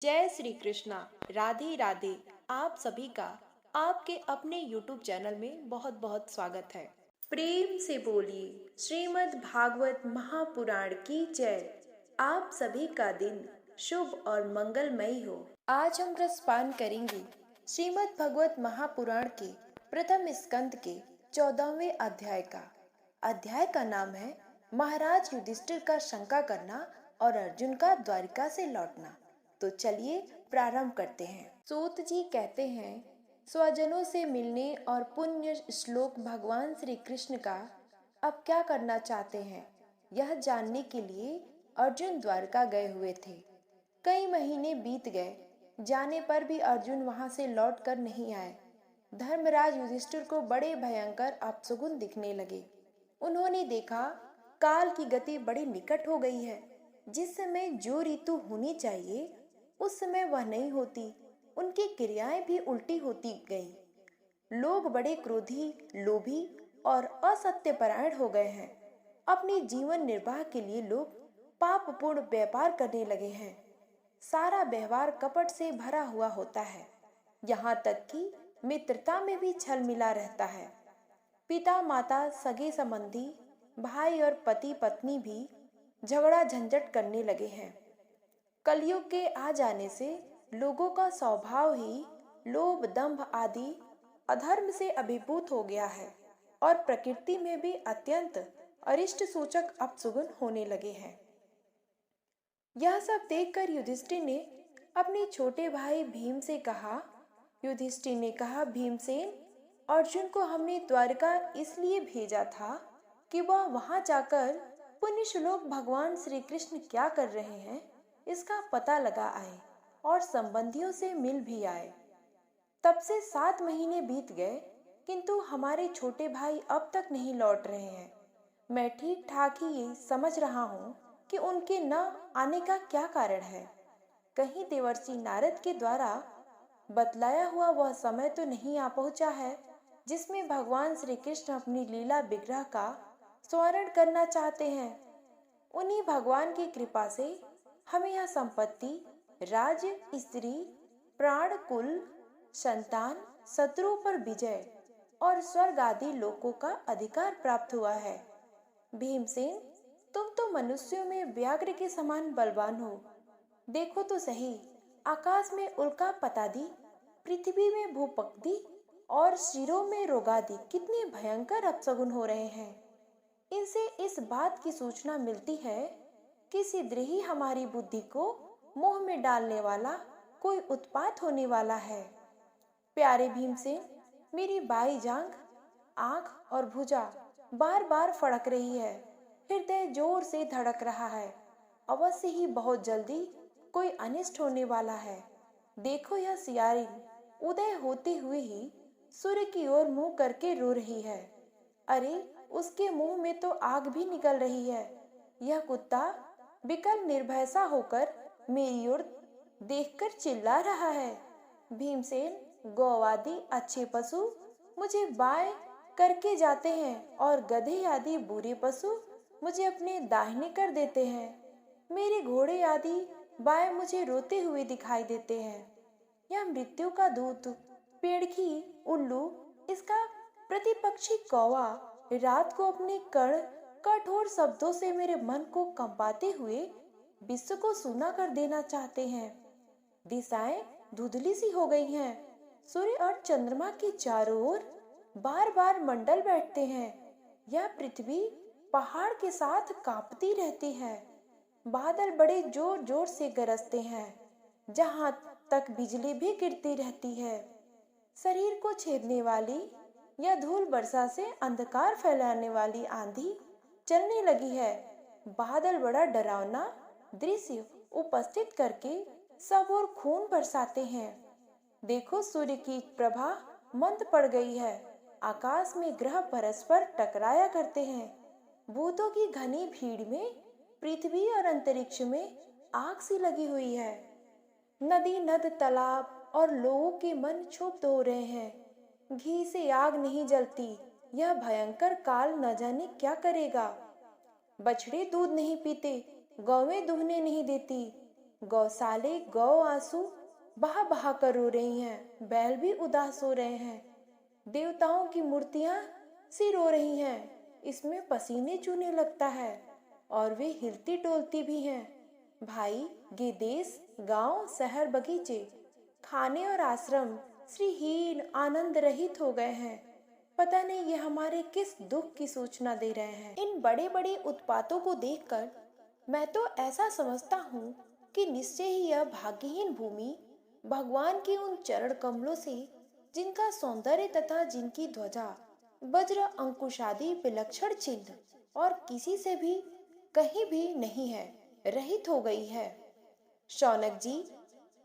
जय श्री कृष्णा। राधे राधे। आप सभी का आपके अपने YouTube चैनल में बहुत बहुत स्वागत है। प्रेम से बोलिए श्रीमद् भागवत महापुराण की जय। आप सभी का दिन शुभ और मंगलमय हो। आज हम रसपान करेंगे श्रीमद् भागवत महापुराण के प्रथम स्कंद के 14वें अध्याय का। अध्याय का नाम है महाराज युधिष्ठिर का शंका करना और अर्जुन का द्वारिका से लौटना। तो चलिए प्रारंभ करते हैं। सूत जी कहते हैं, स्वजनों से मिलने और पुण्य श्लोक भगवान श्री कृष्ण का अब क्या करना चाहते हैं, यह जानने के लिए अर्जुन द्वारका गए हुए थे। कई महीने बीत गए, जाने पर भी अर्जुन वहां से लौट कर नहीं आए। धर्मराज युधिष्ठिर को बड़े भयंकर अपशगुन दिखने लगे। उन्होंने देखा काल की गति बड़ी निकट हो गई है। जिस समय जो ऋतु होनी चाहिए उस समय वह नहीं होती। उनकी क्रियाएं भी उल्टी होती गई। लोग बड़े क्रोधी, लोभी और असत्यपरायण हो गए हैं। अपने जीवन निर्वाह के लिए लोग पापपूर्ण व्यापार करने लगे हैं। सारा व्यवहार कपट से भरा हुआ होता है। यहाँ तक कि मित्रता में भी छल मिला रहता है। पिता माता, सगे संबंधी, भाई और पति पत्नी भी झगड़ा झंझट करने लगे हैं। कलयुग के आ जाने से लोगों का स्वभाव ही लोभ, दंभ आदि अधर्म से अभिभूत हो गया है और प्रकृति में भी अत्यंत अरिष्ट सूचक अपशगुन होने लगे हैं। यह सब देखकर युधिष्ठिर ने अपने छोटे भाई भीम से कहा। युधिष्ठिर ने कहा, भीमसेन, अर्जुन को हमने द्वारका इसलिए भेजा था कि वह वहां जाकर पुण्य श्लोक भगवान श्री कृष्ण क्या कर रहे हैं इसका पता लगा आए और संबंधियों से मिल भी आए। तब से 7 महीने बीत गए, किंतु हमारे छोटे भाई अब तक नहीं लौट रहे हैं। मैं ठीक ठाक ही ये समझ रहा हूँ कि उनके न आने का क्या कारण है। कहीं देवर्षि नारद के द्वारा बतलाया हुआ वह समय तो नहीं आ पहुँचा है जिसमें भगवान श्री कृष्ण अपनी लीला विग्रह का स्मरण करना चाहते हैं। उन्हीं भगवान की कृपा से हमें यह संपत्ति, राज्य, स्त्री, प्राण, कुल, संतान, शत्रु पर विजय और स्वर्ग आदि लोकों का अधिकार प्राप्त हुआ है। भीमसेन, तुम तो मनुष्यों में व्याघ्र के समान बलवान हो। देखो तो सही, आकाश में उल्का पतादी, पृथ्वी में भूपक्दी और शिरों में रोगादि कितने भयंकर अपशगुन हो रहे हैं। इनसे इस बात की सूचना मिलती है कि शीघ्र ही हमारी बुद्धि को मोह में डालने वाला कोई उत्पात होने वाला है। प्यारे भीमसेन, मेरी बाई जांघ, आंख और भुजा बार बार फड़क रही है। हृदय जोर से धड़क रहा है। अवश्य ही बहुत जल्दी कोई अनिष्ट होने वाला है। देखो, यह सियारी उदय होते हुए ही सूर्य की ओर मुंह करके रो रही है। अरे, उसके मुंह में तो आग भी निकल रही है। यह कुत्ता विकल निर्भयसा होकर मेरी ओर देखकर चिल्ला रहा है। भीमसेन, गौवादी अच्छे पशु मुझे बाएं करके जाते हैं और गधे आदि बुरे पशु मुझे अपने दाहिने कर देते हैं। मेरे घोड़े आदि बाएं मुझे रोते हुए दिखाई देते हैं। यह मृत्यु का दूत, पेड़की, उल्लू, इसका प्रतिपक्षी कौवा रात को अपने कठोर शब्दों से मेरे मन को कंपाते हुए विश्व को सूना कर देना चाहते हैं। दिशाएं धुंधली सी हो गई हैं। सूर्य और चंद्रमा के चारों ओर बार बार मंडल बैठते हैं। यह पृथ्वी पहाड़ के साथ कांपती रहती है। बादल बड़े जोर जोर से गरजते हैं। जहां तक बिजली भी गिरती रहती है। शरीर को छेदने वाली या धूल वर्षा से अंधकार फैलाने वाली आंधी चलने लगी है। बादल बड़ा डरावना दृश्य उपस्थित करके सब ओर खून बरसाते हैं। देखो, सूर्य की प्रभा मंद पड़ गई है। आकाश में ग्रह परस्पर टकराया करते हैं। भूतों की घनी भीड़ में पृथ्वी और अंतरिक्ष में आग सी लगी हुई है। नदी, नद, तालाब और लोगों के मन क्षुब्ध हो रहे हैं। घी से आग नहीं जलती। यह भयंकर काल न जाने क्या करेगा। बछड़े दूध नहीं पीते, गौवें दुहने नहीं देती, गौशाले गौ आंसू बहा बहा कर रो रही हैं, बैल भी उदास हो रहे हैं, देवताओं की मूर्तियां सी रो रही हैं, इसमें पसीने चूने लगता है और वे हिलती डोलती भी हैं। भाई, ये देश, गांव, शहर, बगीचे, खाने और आश्रम श्रीहीन आनंद रहित हो गए हैं। पता नहीं ये हमारे किस दुख की सूचना दे रहे हैं। इन बड़े बड़े उत्पातों को देखकर मैं तो ऐसा समझता हूँ कि निश्चय ही यह भाग्यहीन भूमि भगवान के उन चरण कमलों से, जिनका सौंदर्य तथा जिनकी ध्वजा वज्र अंकुशादि विलक्षण चिन्ह और किसी से भी कहीं भी नहीं है, रहित हो गई है। शौनक जी,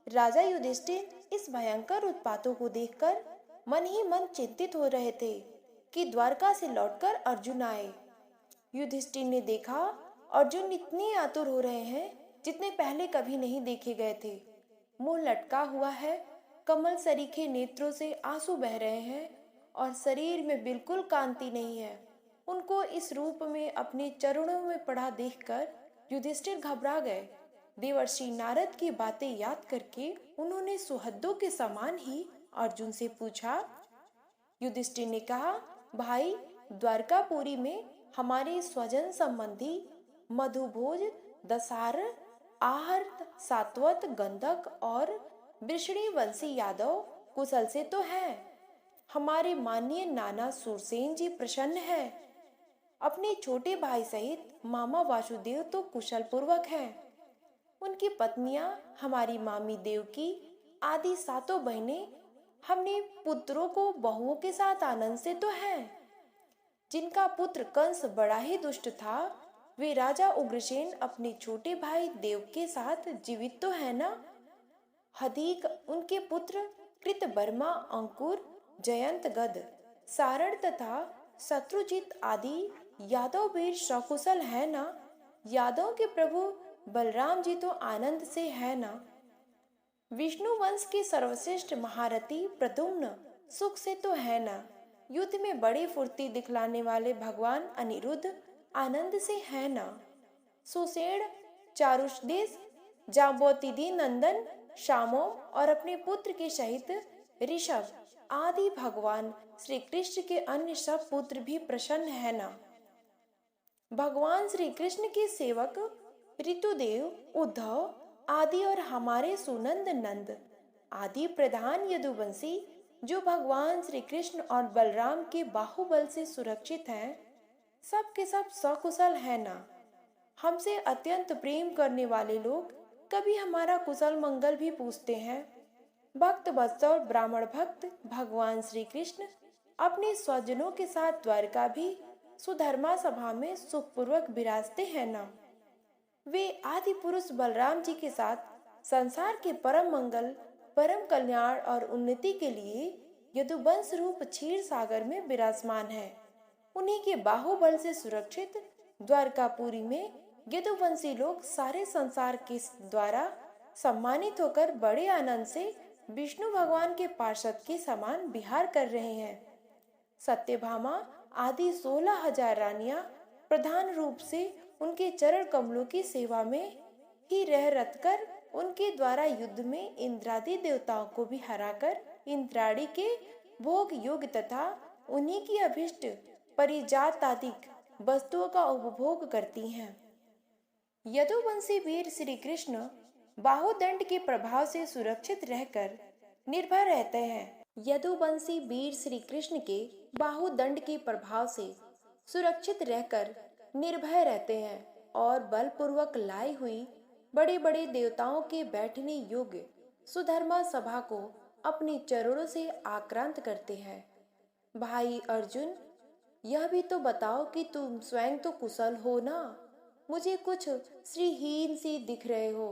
राजा युधिष्ठिर इस भयंकर उत्पातों को देखकर मन ही मन चिंतित हो रहे थे कि द्वारका से लौटकर अर्जुन आए। युधिष्ठिर ने देखा अर्जुन इतने आतुर हो रहे हैं जितने पहले कभी नहीं देखे गए थे। मुंह लटका हुआ है, कमल सरीखे नेत्रों से आंसू बह रहे हैं और शरीर में बिल्कुल कांति नहीं है। उनको इस रूप में अपने चरणों में पड़ा देखकर युधिष्ठिर घबरा गए। देवर्षि नारद की बातें याद करके उन्होंने सुहृदों के समान ही अर्जुन से पूछा। युधिष्ठिर ने कहा, भाई, द्वारकापुरी में हमारे स्वजन संबंधी मधुभोज, दसार, आहर्त, सात्वत, गंधक और वृषणी वंशी यादव कुशल से तो हैं। हमारे माननीय नाना सुरसेन जी प्रसन्न हैं। अपने छोटे भाई सहित मामा वासुदेव तो कुशल पूर्वक हैं। उनकी पत्नियां हमारी मामी देवकी आदि सातों बहनें हमने पुत्रों को बहुओं के साथ आनंद से तो हैं। जिनका पुत्र कंस बड़ा ही दुष्ट था, वे राजा उग्रसेन अपने छोटे भाई देव के साथ जीवित तो है ना। हदीक उनके पुत्र कृतवर्मा, अंकुर, जयंत, गद, सारण तथा शत्रुजित आदि यादव वीर सकुशल है ना। यादव के प्रभु बलराम जी तो आनंद से है ना। विष्णु वंश के सर्वश्रेष्ठ महारथी प्रद्युम्न सुख से तो है ना। युद्ध में बड़ी फुर्ती दिखलाने वाले भगवान अनिरुद्ध आनंद से है ना। सुषेण, चारुदेश, जाम्बोतिदि नंदन, शामोम और अपने पुत्र के सहित ऋषभ आदि भगवान श्री कृष्ण के अन्य सब पुत्र भी प्रसन्न है ना। भगवान श्री कृष्ण के सेवक ऋतुदेव, उद्धव आदि और हमारे सुनंद नंद आदि प्रधान यदुवंशी जो भगवान श्री कृष्ण और बलराम के बाहुबल से सुरक्षित हैं, सब के सब सकुशल है ना। हमसे अत्यंत प्रेम करने वाले लोग कभी हमारा कुशल मंगल भी पूछते हैं। भक्त वत्सल ब्राह्मण भक्त भगवान श्री कृष्ण अपने स्वजनों के साथ द्वारका भी सुधर्मा सभा में सुखपूर्वक विराजते हैं ना। वे आदि पुरुष बलराम जी के साथ संसार के परम मंगल, परम कल्याण और उन्नति के लिए यदुवंश रूप क्षीर सागर में विराजमान है। उन्हीं के बाहुबल से सुरक्षित द्वारकापुरी में यदुवंशी लोग सारे संसार के द्वारा सम्मानित होकर बड़े आनंद से विष्णु भगवान के पार्षद के समान विहार कर रहे हैं। सत्यभामा आदि 16,000 रानियां प्रधान रूप से उनके चरण कमलों की सेवा में ही रह रत कर उनके द्वारा युद्ध में इंद्रादि देवताओं को भी हराकर इंद्राणी के भोग योग्य तथा उन्हीं की अभिष्ट परिजातादिक वस्तुओं का उपभोग करती हैं। यदुवंशी वीर श्री कृष्ण बाहुदंड के प्रभाव से सुरक्षित रहकर निर्भय रहते हैं। यदुवंशी वीर श्री कृष्ण के बाहुदंड के प्रभाव से सुरक्षित रहकर निर्भय रहते हैं और बलपूर्वक लाई हुई बड़े बड़े देवताओं के बैठने योग्य सुधर्मा सभा को अपने चरणों से आक्रांत करते हैं। भाई अर्जुन, यह भी तो बताओ कि तुम स्वयं तो कुशल हो ना। मुझे कुछ श्रीहीन सी दिख रहे हो।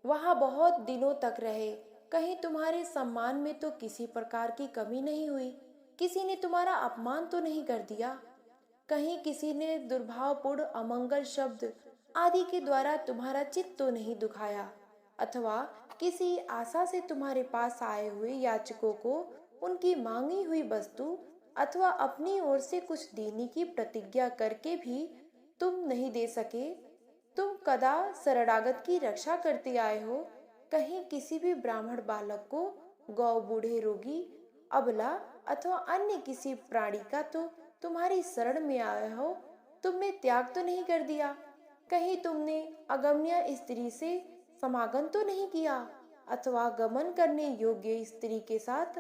वहां बहुत दिनों तक रहे, कहीं तुम्हारे सम्मान में तो किसी प्रकार की कमी नहीं हुई? किसी ने तुम्हारा अपमान तो नहीं कर दिया? कहीं किसी ने दुर्भावपूर्ण अमंगल शब्द आदि के द्वारा तुम्हारा चित्त तो नहीं दुखाया? अथवा किसी आशा से तुम्हारे पास आए हुए याचकों को उनकी मांगी हुई वस्तु अथवा अपनी ओर से कुछ देने की प्रतिज्ञा करके भी तुम नहीं दे सके? तुम कदा शरणागत की रक्षा करते आए हो। कहीं किसी भी ब्राह्मण बालक को, गौ, बूढ़े, रोगी, अबला अथवा अन्य किसी प्राणी का तो तुम्हारी शरण में आया हो, तुमने त्याग तो नहीं कर दिया। कहीं तुमने अगम्य स्त्री से समागम तो नहीं किया, अथवा गमन करने योग्य स्त्री के साथ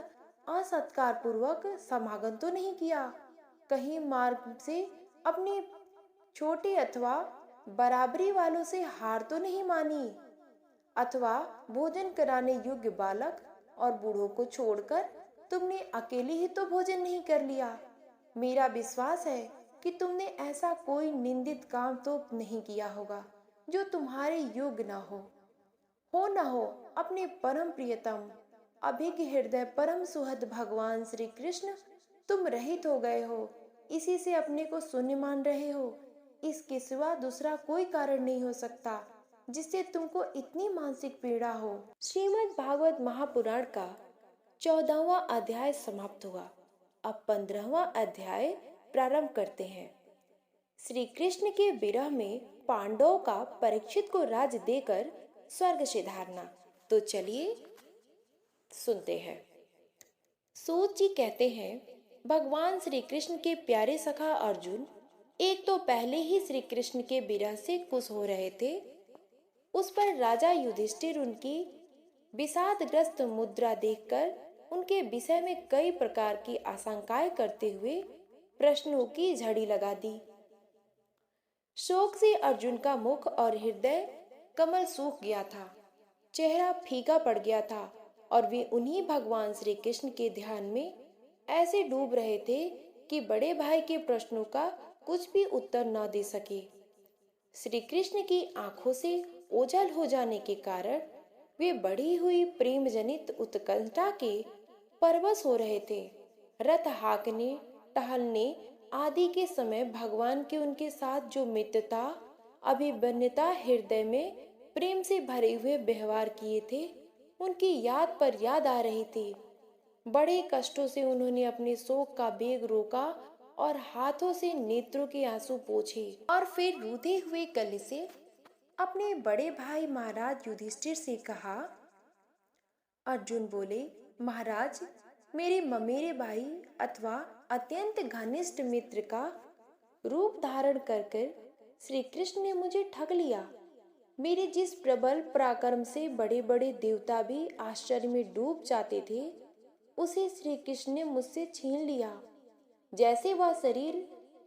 असत्कार पूर्वक समागम तो नहीं किया। कहीं मार्ग से अपने छोटे अथवा बराबरी वालों से हार तो नहीं मानी, अथवा भोजन कराने योग्य बालक और बूढ़ों को छोड़कर तुमने अकेले ही तो भोजन नहीं कर लिया। मेरा विश्वास है कि तुमने ऐसा कोई निंदित काम तो नहीं किया होगा जो तुम्हारे योग्य ना हो न हो। अपने परम प्रियतम अभिज्ञ हृदय परम सुहद भगवान श्री कृष्ण तुम रहित हो गए हो, इसी से अपने को शून्य मान रहे हो। इसके सिवा दूसरा कोई कारण नहीं हो सकता जिससे तुमको इतनी मानसिक पीड़ा हो। श्रीमद् भागवत महापुराण का 14वां अध्याय समाप्त हुआ। अब 15वां अध्याय प्रारंभ करते हैं। श्री कृष्ण के विरह में पांडवों का परीक्षित को राज्य देकर स्वर्ग सिधारना। तो चलिए सुनते हैं। सूत जी कहते हैं, भगवान श्री कृष्ण के प्यारे सखा अर्जुन एक तो पहले ही श्री कृष्ण के विरह से खुश हो रहे थे। उस पर राजा युधिष्ठिर उनकी विषादग्रस्त मुद्रा देखकर उनके विषय में कई प्रकार की आशंकाएं करते हुए प्रश्नों की झड़ी लगा दी। शोक से अर्जुन का मुख और हृदय कमल सूख गया था, चेहरा फीका पड़ गया था और वे उन्हीं भगवान श्री कृष्ण के ध्यान में ऐसे डूब रहे थे कि बड़े भाई के प्रश्नों का कुछ भी उत्तर न दे सके। श्री कृष्ण की आंखों से ओझल हो जाने के कारण वे बढ़ी हुई प्रेम जनित उत्कंठा के परवश हो रहे थे। रथ हाँकने, टहलने आदि के समय भगवान के उनके साथ जो मित्रता, अभिमन्युता, हृदय में प्रेम से भरे हुए व्यवहार किए थे, उनकी याद पर याद आ रही थी। बड़े कष्टों से उन्होंने अपने शोक का वेग रोका और हाथों से नेत्रों के आंसू पोंछे और फिर रूठे हुए गले से अपने बड़े भाई महाराज युधिष्ठिर से कहा। अर्जुन बोले, महाराज, मेरे ममेरे भाई अथवा अत्यंत घनिष्ठ मित्र का रूप धारण कर श्री कृष्ण ने मुझे ठग लिया। मेरे जिस प्रबल पराक्रम से बड़े बड़े देवता भी आश्चर्य में डूब जाते थे, उसे श्री कृष्ण ने मुझसे छीन लिया। जैसे वह शरीर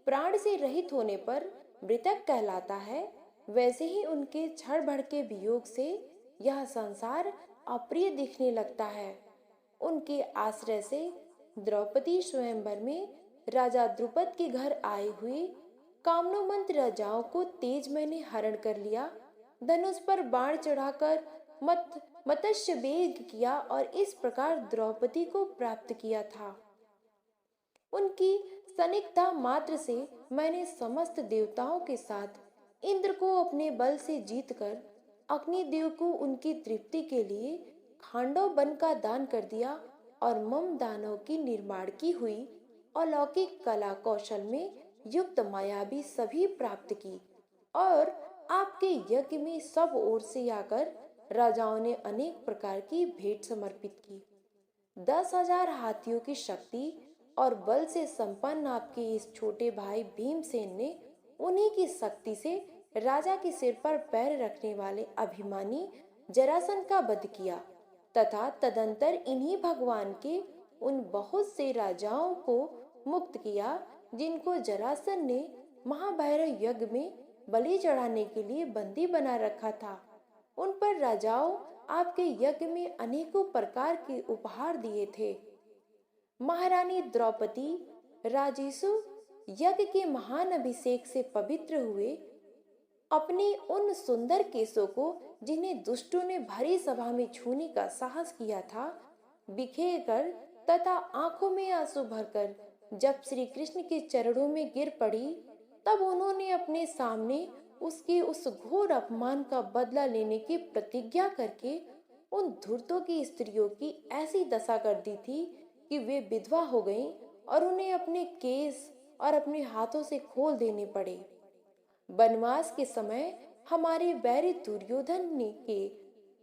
प्राण से रहित होने पर मृतक कहलाता है, वैसे ही उनके क्षण भर के वियोग से यह संसार अप्रिय दिखने लगता है। उनके आश्रय से द्रौपदी स्वयंवर में राजा द्रुपद के घर आए हुए कामनोमंत राजाओं को तेज मैंने हरण कर लिया, धनुष पर बाण चढ़ाकर मत्स्य वेग किया और इस प्रकार द्रौपदी को प्राप्त किया था। उनकी सनिग्धता मात्र से मैंने समस्त देवताओं के साथ इंद्र को अपने बल से जीतकर अग्निदेव को उनकी तृप्ति के लिए खांडव वन का दान कर दिया और मम दानव की निर्माण की हुई अलौकिक कला कौशल में युक्त माया भी सभी प्राप्त की और आपके यज्ञ में सब ओर से आकर राजाओं ने अनेक प्रकार की भेंट समर्पित की। 10,000 हाथियों की शक्ति और बल से संपन्न आपके इस छोटे भाई भीमसेन ने उन्हीं की शक्ति से राजा के सिर पर पैर रखने वाले अभिमानी जरासंध का वध किया तथा तदंतर इन्हीं भगवान के उन बहुत से राजाओं को मुक्त किया जिनको जरासंध ने महाभैरव यज्ञ में बलि चढ़ाने के लिए बंदी बना रखा था। उन पर राजाओं आपके यज्ञ में अनेकों प्रकार के उपहार दिए थे। महारानी द्रौपदी राजेशु यज्ञ के महान अभिषेक से पवित्र हुए अपने उन सुंदर केशों को, जिन्हें दुष्टों ने भरी सभा में छूने का साहस किया था, बिखेर कर तथा आंखों में आंसू भरकर जब श्री कृष्ण के चरणों में गिर पड़ी, तब उन्होंने अपने सामने उसके उस घोर अपमान का बदला लेने की प्रतिज्ञा करके उन धूर्तों की स्त्रियों की ऐसी दशा कर दी थी कि वे विधवा हो गईं और उन्हें अपने केस और अपने हाथों से खोल देने पड़े। वनवास के समय हमारे वैरी दुर्योधन ने के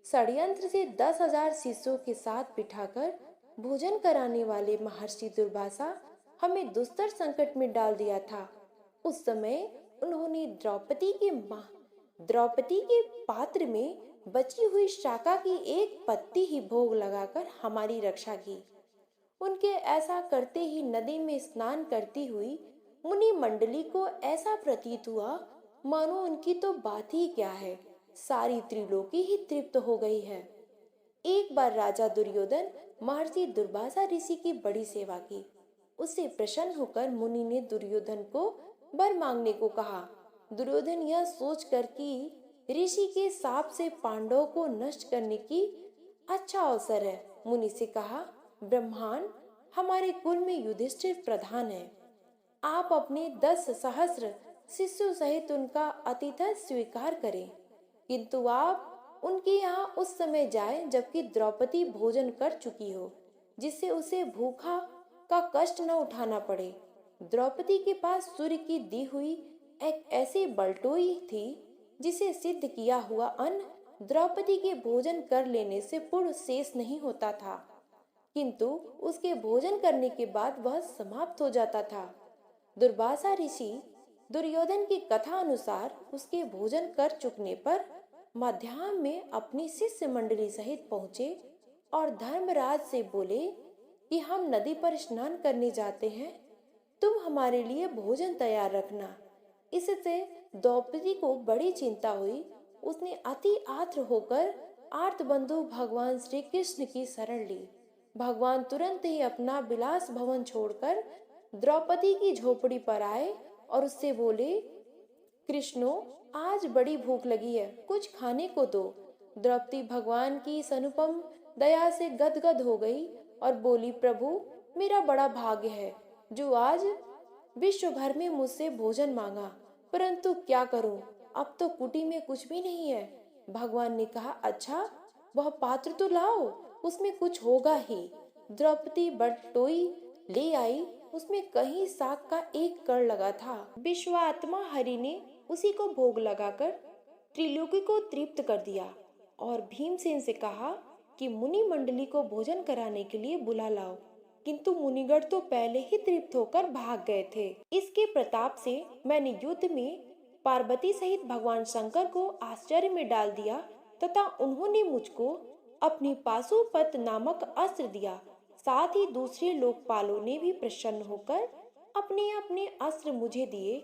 षड्यंत्र से 10,000 शिष्यों के साथ बिठाकर भोजन कराने वाले महर्षि दुर्वासा हमें दुस्तर संकट में डाल दिया था। उस समय उन्होंने द्रौपदी के पात्र में बची हुई शाका की एक पत्ती ही भोग लगाकर हमारी रक्षा की। उनके ऐसा करते ही नदी में स्नान करती हुई मुनि मंडली को ऐसा प्रतीत हुआ मानो उनकी तो बात ही क्या है, सारी त्रिलोकी ही तृप्त हो गई है। एक बार राजा दुर्योधन महर्षि दुर्वासा ऋषि की बड़ी सेवा की। उससे प्रसन्न होकर मुनि ने दुर्योधन को वर मांगने को कहा। दुर्योधन यह सोचकर कि ऋषि के शाप से पांडवों को नष्ट करने की अच्छा अवसर है, मुनि से कहा, ब्रह्मांड हमारे कुल में युधिष्ठिर प्रधान है। आप अपने 10 सहस्त्र शिष्यों सहित उनका आतिथ्य स्वीकार करें, किंतु आप उनके यहाँ उस समय जाएं जबकि द्रौपदी भोजन कर चुकी हो, जिससे उसे भूखा का कष्ट न उठाना पड़े। द्रौपदी के पास सूर्य की दी हुई एक ऐसी बलटोई थी जिसे सिद्ध किया हुआ अन्न द्रौपदी के भोजन कर लेने से पूर्व शेष नहीं होता था, किंतु उसके भोजन करने के बाद वह समाप्त हो जाता था। दुर्वासा ऋषि दुर्योधन की कथा अनुसार उसके भोजन कर चुकने पर मध्याह्न में अपनी शिष्य मंडली सहित पहुंचे और धर्मराज से बोले कि हम नदी पर स्नान करने जाते हैं, तुम हमारे लिए भोजन तैयार रखना। इससे द्रौपदी को बड़ी चिंता हुई। उसने अति आर्द्र होकर आर्त बंधु भगवान श्री कृष्ण की शरण ली। भगवान तुरंत ही अपना विलास भवन छोड़कर द्रौपदी की झोपड़ी पर आए और उससे बोले, कृष्णो, आज बड़ी भूख लगी है, कुछ खाने को दो। द्रौपदी भगवान की इस अनुपम दया से गदगद हो गई और बोली, प्रभु, मेरा बड़ा भाग्य है जो आज विश्व भर में मुझसे भोजन मांगा, परंतु क्या करूं, अब तो कुटी में कुछ भी नहीं है। भगवान ने कहा, अच्छा, वह पात्र तो लाओ, उसमें कुछ होगा ही। द्रौपदी बटोई ले आई, उसमें कहीं साग का एक कण लगा था। विश्वात्मा हरि ने उसी को भोग लगाकर त्रिलोकी को तृप्त कर दिया और भीमसेन से कहा कि मुनि मंडली को भोजन कराने के लिए बुला लाओ, किंतु मुनिगण तो पहले ही तृप्त होकर भाग गए थे। इसके प्रताप से मैंने युद्ध में पार्वती सहित भगवान शंकर को आश्चर्य में डाल दिया तथा उन्होंने मुझको अपनी पाशुपत नामक अस्त्र दिया। साथ ही दूसरे लोकपालों ने भी प्रसन्न होकर अपने अपने अस्त्र मुझे दिए,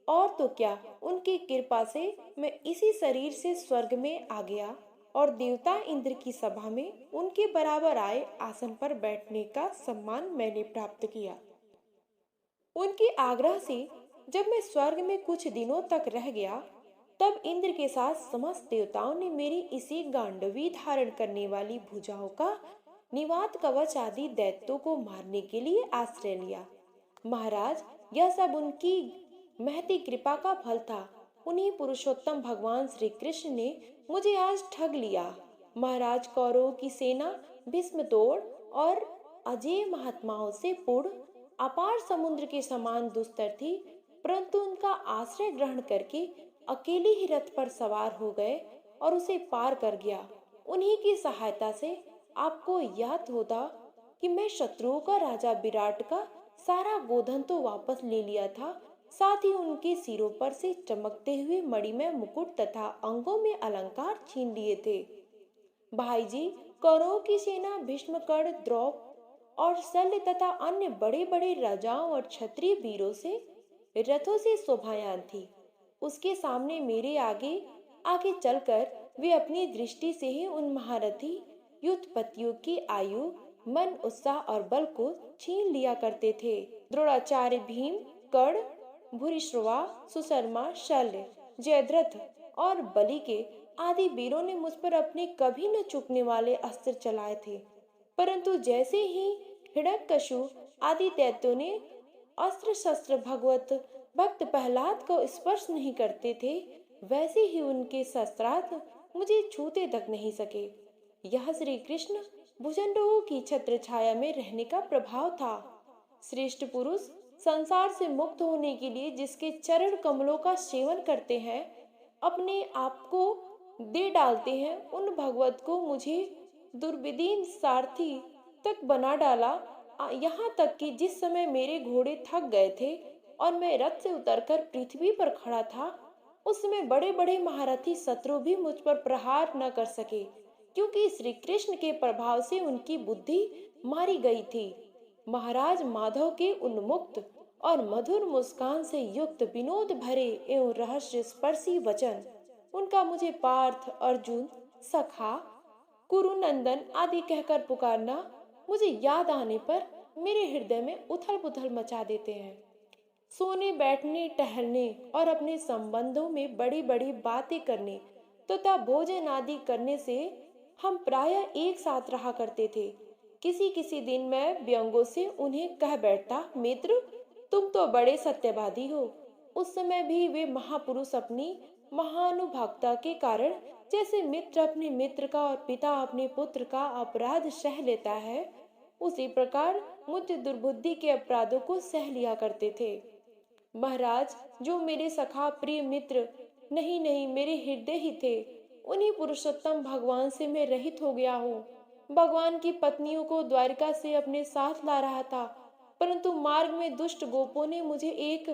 और तो क्या, उनकी कृपा से मैं इसी शरीर से स्वर्ग में आ गया और देवता इंद्र की सभा में उनके बराबर आए आसन पर बैठने का सम्मान मैंने प्राप्त किया। उनके आग्रह से जब मैं स्वर्ग में कुछ दिनों तक रह गया, तब इंद्र के साथ समस्त देवताओं ने मेरी इसी गांडवी धारण करने वाली भुजाओं का निवात कवच आदि दैत्यों को मारने के लिए आश्रय लिया। महाराज, यह सब उनकी महती कृपा का फल था। उन्हीं पुरुषोत्तम भगवान श्री कृष्ण ने मुझे आज ठग लिया। महाराज, कौरवों की सेना भीष्मतोड़ और अजय महात्माओं से पूर्ण अपार समुद्र के समान दुस्तर थी, परंतु उनका आश्रय ग्रहण करके अकेले ही रथ पर सवार हो गए और उसे पार कर गया। उन्हीं की सहायता से आपको याद होता कि मैं शत्रुओं का राजा विराट का सारा गोधन तो वापस ले लिया था, साथ ही उनके सिरों पर से चमकते हुए मणिमय मुकुट तथा अंगों में अलंकार छीन लिए थे। भाई जी, कौरवों की सेना भीष्मकर्ण, द्रौप और शल्य तथा अन्य बड़े बड़े राजाओं और क्षत्रिय वीरों से रथों से शोभायान थी। उसके सामने मेरे आगे आगे चलकर वे अपनी दृष्टि से ही उन महारथी युद्धपतियों की आयु, मन, उत्साह और बल को छीन लिया करते थे। द्रोणाचार्य, भीम, कर्ण, भूरिश्रवा, सुशर्मा, शल्य, जयद्रथ और बलि के आदि वीरों ने मुझ पर अपने कभी न चूकने वाले अस्त्र चलाए थे, परंतु जैसे ही हिरण्यकश्यप आदि दैत्यों ने अस्त्र शस्त्र भगवत भक्त प्रहलाद को स्पर्श नहीं करते थे, वैसे ही उनके शस्त्रास्त्र मुझे छूते तक नहीं सके। यह श्री कृष्ण भुजंगों की छत्र छाया में रहने का प्रभाव था। श्रेष्ठ पुरुष संसार से मुक्त होने के लिए जिसके चरण कमलों का सेवन करते हैं, अपने आप को दे डालते हैं, उन भगवत को मुझे दुर्विदीन सारथी तक बना डाला। यहाँ तक कि जिस समय मेरे घोड़े थक गए थे और मैं रथ से उतरकर पृथ्वी पर खड़ा था, उस समय बड़े बड़े महारथी शत्रु भी मुझ पर प्रहार न कर सके, क्योंकि श्री कृष्ण के प्रभाव से उनकी बुद्धि मारी गई थी। महाराज माधव के उन्मुक्त और मधुर मुस्कान से युक्त विनोद भरे एवं रहस्य स्पर्शी वचन, उनका मुझे पार्थ, अर्जुन, सखा, कुरुनंदन आदि कहकर पुकारना मुझे याद आने पर मेरे हृदय में उथल पुथल मचा देते हैं। सोने, बैठने, टहलने और अपने संबंधों में बड़ी बड़ी बातें करने तथा भोजन आदि करने से हम प्रायः एक साथ रहा करते थे। किसी किसी दिन मैं व्यंगों से उन्हें कह बैठता, मित्र तुम तो बड़े सत्यवादी हो। उस समय भी वे महापुरुष अपनी महानुभावता के कारण जैसे मित्र अपने मित्र का और पिता अपने पुत्र का अपराध सह लेता है, उसी प्रकार मुझ दुर्बुद्धि के अपराधों को सह लिया करते थे। महाराज, जो मेरे सखा प्रिय मित्र नहीं मेरे हृदय ही थे, उन्हीं पुरुषोत्तम भगवान से मैं रहित हो गया हूँ। भगवान की पत्नियों को द्वारिका से अपने साथ ला रहा था, परंतु मार्ग में दुष्ट गोपों ने मुझे एक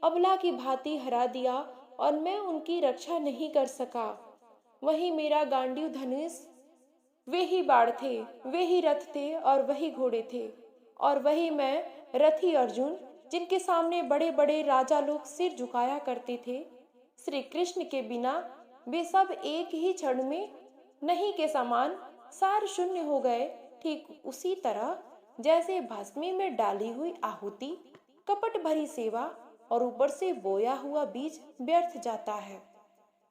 अबला की भांति हरा दिया और मैं उनकी रक्षा नहीं कर सका। वही मेरा गांडीव धनुष, वे ही बाण थे, वे ही रथ थे और वही घोड़े थे, और वही मैं रथी अर्जुन, जिनके सामने बड़े बड़े राजा लोग सिर झुकाया करते थे। श्री कृष्ण के बिना वे सब एक ही क्षण में नहीं के समान सार शून्य हो गए। ठीक उसी तरह जैसे भस्मी में डाली हुई आहुति, कपट भरी सेवा और ऊपर से बोया हुआ बीज व्यर्थ जाता है।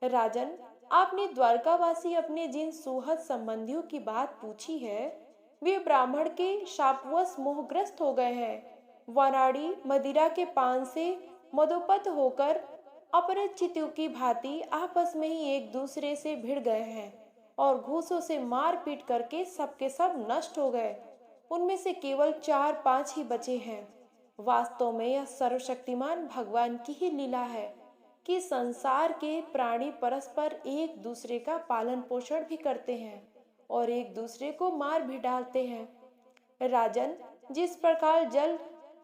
राजन, आपने द्वारकावासी अपने जिन सुहृद संबंधियों की बात पूछी है, वे ब्राह्मण के शापवश मोहग्रस्त हो गए हैं। वराड़ी मदिरा के पान से मदोपत होकर अपरिचितों की भांति आपस में ही एक दूसरे से भिड़ गए हैं और घूसों से मार पीट करके सबके सब नष्ट हो गए। उनमें से केवल 4-5 ही बचे हैं। वास्तव में यह सर्वशक्तिमान भगवान की ही लीला है कि संसार के प्राणी परस्पर एक दूसरे का पालन पोषण भी करते हैं और एक दूसरे को मार भी डालते हैं। राजन, जिस प्रकार जल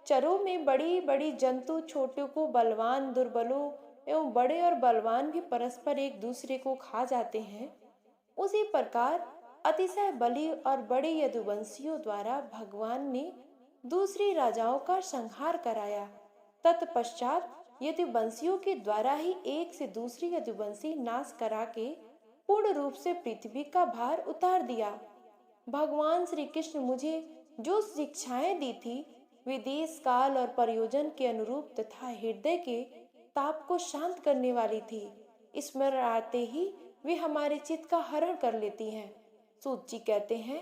चरों में बड़ी बड़ी जंतु छोटों को बलवान दुर्बलों एवं बड़े और बलवान भी परस्पर एक दूसरे को खा जाते हैं, उसी प्रकार अतिशय बली और बड़े यदुवंशियों द्वारा भगवान ने दूसरी राजाओं का संहार कराया। तत्पश्चात यदुवंशियों के द्वारा ही एक से दूसरी यदुवंशी नाश करा के पूर्ण रूप से पृथ्वी का भार उतार दिया। भगवान श्री कृष्ण मुझे जो शिक्षाएं दी थी, वे देश काल और प्रयोजन के अनुरूप तथा हृदय के ताप को शांत करने वाली थी। स्मरण आते ही वे हमारे चित्त का हरण कर लेती हैं। सूत जी कहते हैं,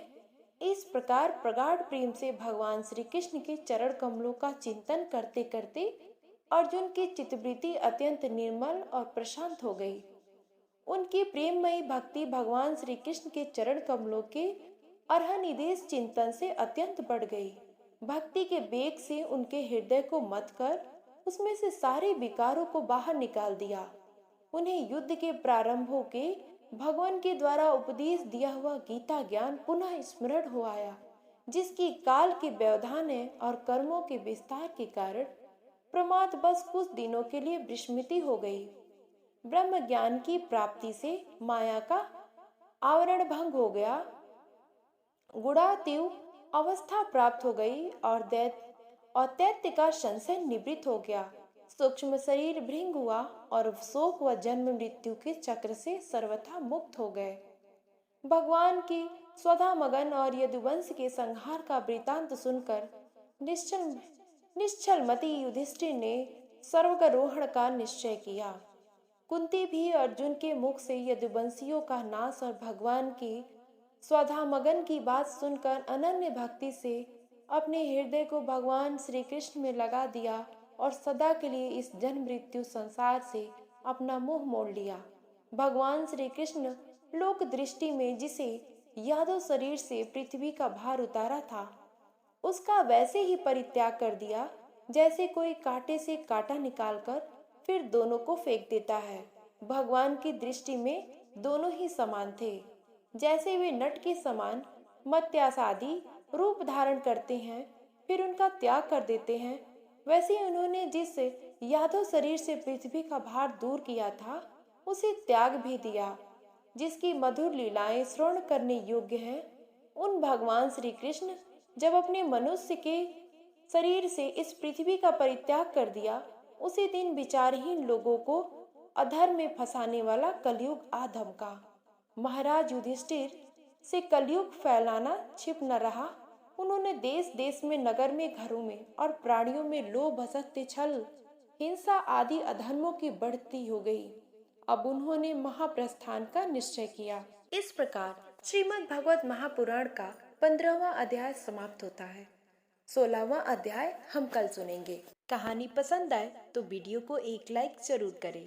इस प्रकार प्रगाढ़ प्रेम से भगवान श्री कृष्ण के चरण कमलों का चिंतन करते करते अर्जुन की चित्तवृत्ति अत्यंत निर्मल और प्रशांत हो गई। उनकी प्रेममयी भक्ति भगवान श्री कृष्ण के चरण कमलों के अर्हनिदेश चिंतन से अत्यंत बढ़ गई। भक्ति के वेग से उनके हृदय को मथ कर उसमें से सारे विकारों को बाहर निकाल दिया। उन्हें युद्ध के प्रारंभों के भगवान के द्वारा उपदेश दिया हुआ गीता ज्ञान पुनः स्मरण हो आया, जिसकी काल के व्यवधान और कर्मों के विस्तार के कारण प्रमाद बस कुछ दिनों के लिए विस्मृति हो गई। ब्रह्म ज्ञान की प्राप्ति से माया का आवरण भंग हो गया, गुणातीव अवस्था प्राप्त हो गई और दैत्य का संशय निवृत्त हो गया। सूक्ष्म शरीर भृंग हुआ और शोक व जन्म मृत्यु के चक्र से सर्वथा मुक्त हो गए। भगवान की स्वधा मगन और यदुवंश के संहार का वृतांत सुनकर निश्चल मति युधिष्ठिर ने स्वर्गारोहण का निश्चय किया। कुंती भी अर्जुन के मुख से यदुवंशियों का नाश और भगवान की स्वधा मगन की बात सुनकर अनन्य भक्ति से अपने हृदय को भगवान श्री कृष्ण में लगा दिया और सदा के लिए इस जन्म मृत्यु संसार से अपना मुंह मोड़ लिया। भगवान श्री कृष्ण लोक दृष्टि में जिसे यादव शरीर से पृथ्वी का भार उतारा था, उसका वैसे ही परित्याग कर दिया जैसे कोई कांटे से कांटा निकालकर फिर दोनों को फेंक देता है। भगवान की दृष्टि में दोनों ही समान थे। जैसे वे नट के समान मत्स्यादि रूप धारण करते हैं फिर उनका त्याग कर देते हैं, वैसे ही उन्होंने जिस यादव शरीर से पृथ्वी का भार दूर किया था उसे त्याग भी दिया, जिसकी मधुर लीलाएं श्रवण करने योग्य हैं। उन भगवान श्री कृष्ण जब अपने मनुष्य के शरीर से इस पृथ्वी का परित्याग कर दिया, उसी दिन विचारहीन लोगों को अधर्म में फंसाने वाला कलयुग आ धमका। महाराज युधिष्ठिर से कलयुग फैलाना छिप न रहा। उन्होंने देश देश में, नगर में, घरों में और प्राणियों में लोभ, असत्य, छल, हिंसा आदि अधर्मों की बढ़ती हो गई। अब उन्होंने महाप्रस्थान का निश्चय किया। इस प्रकार श्रीमद् भगवत महापुराण का 15वां अध्याय समाप्त होता है। 16वां अध्याय हम कल सुनेंगे। कहानी पसंद आए तो वीडियो को एक लाइक जरूर करें।